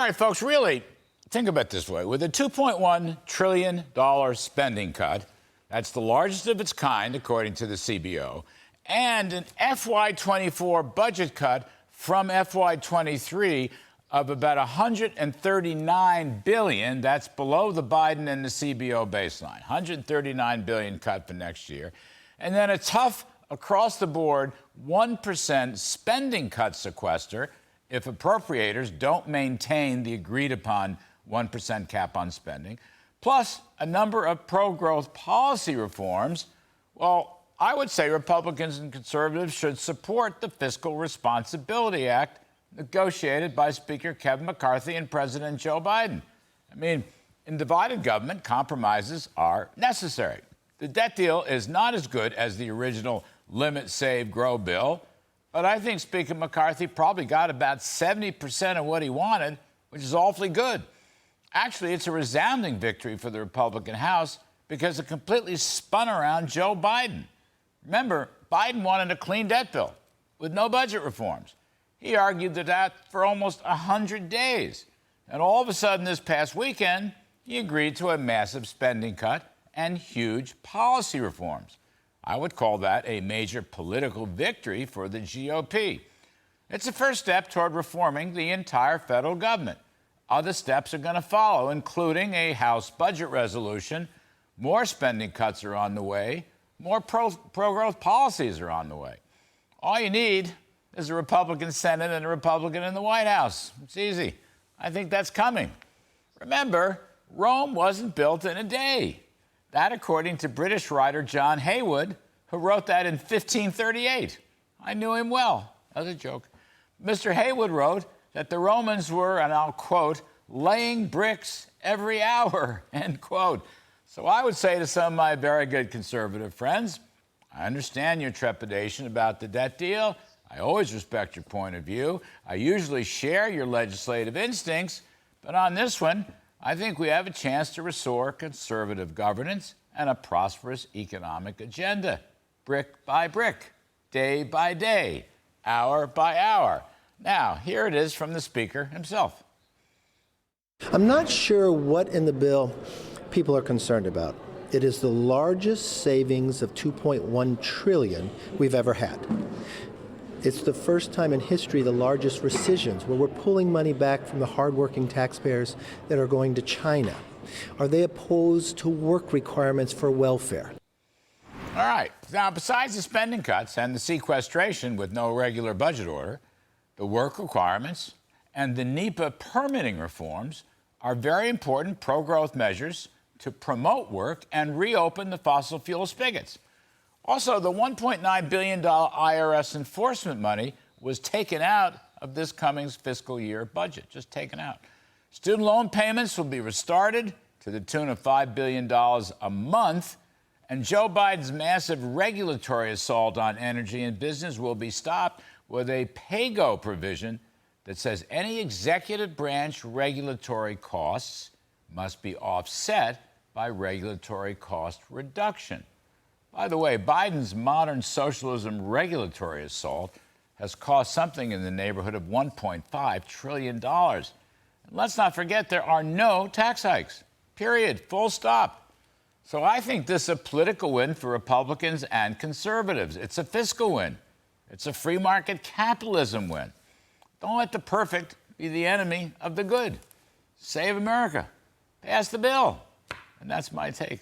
All right, folks, really, think about it this way. With a $2.1 trillion spending cut, that's the largest of its kind, according to the CBO, and an FY24 budget cut from FY23 of about $139 billion. That's below the Biden and the CBO baseline. $139 billion cut for next year. And then a tough, across-the-board 1% spending cut sequester if appropriators don't maintain the agreed-upon 1% cap on spending, plus a number of pro-growth policy reforms. Well, I would say Republicans and conservatives should support the Fiscal Responsibility Act negotiated by Speaker Kevin McCarthy and President Joe Biden. I mean, in divided government, compromises are necessary. The debt deal is not as good as the original Limit, Save, Grow bill, but I think Speaker McCarthy probably got about 70% of what he wanted, which is awfully good. Actually, it's a resounding victory for the Republican House because it completely spun around Joe Biden. Remember, Biden wanted a clean debt bill with no budget reforms. He argued that for almost 100 days. And all of a sudden this past weekend, he agreed to a massive spending cut and huge policy reforms. I would call that a major political victory for the GOP. It's a first step toward reforming the entire federal government. Other steps are going to follow, including a House budget resolution. More spending cuts are on the way. More pro-growth policies are on the way. All you need is a Republican Senate and a Republican in the White House. It's easy. I think that's coming. Remember, Rome wasn't built in a day. That, according to British writer John Haywood, who wrote that in 1538. I knew him well. That was a joke. Mr. Haywood wrote that the Romans were, and I'll quote, laying bricks every hour, end quote. So I would say to some of my very good conservative friends, I understand your trepidation about the debt deal. I always respect your point of view. I usually share your legislative instincts. But on this one, I think we have a chance to restore conservative governance and a prosperous economic agenda, brick by brick, day by day, hour by hour. Now, here it is from the Speaker himself. I'm not sure what in the bill people are concerned about. It is the largest savings of $2.1 trillion we've ever had. It's the first time in history the largest rescissions, where we're pulling money back from the hardworking taxpayers that are going to China. Are they opposed to work requirements for welfare? All right. Now, besides the spending cuts and the sequestration with no regular budget order, the work requirements and the NEPA permitting reforms are very important pro-growth measures to promote work and reopen the fossil fuel spigots. Also, the $1.9 billion IRS enforcement money was taken out of this coming fiscal year budget, just taken out. Student loan payments will be restarted to the tune of $5 billion a month, and Joe Biden's massive regulatory assault on energy and business will be stopped with a pay-go provision that says any executive branch regulatory costs must be offset by regulatory cost reduction. By the way, Biden's modern socialism regulatory assault has cost something in the neighborhood of $1.5 trillion. And let's not forget there are no tax hikes, period, full stop. So I think this is a political win for Republicans and conservatives. It's a fiscal win. It's a free market capitalism win. Don't let the perfect be the enemy of the good. Save America. Pass the bill. And that's my take.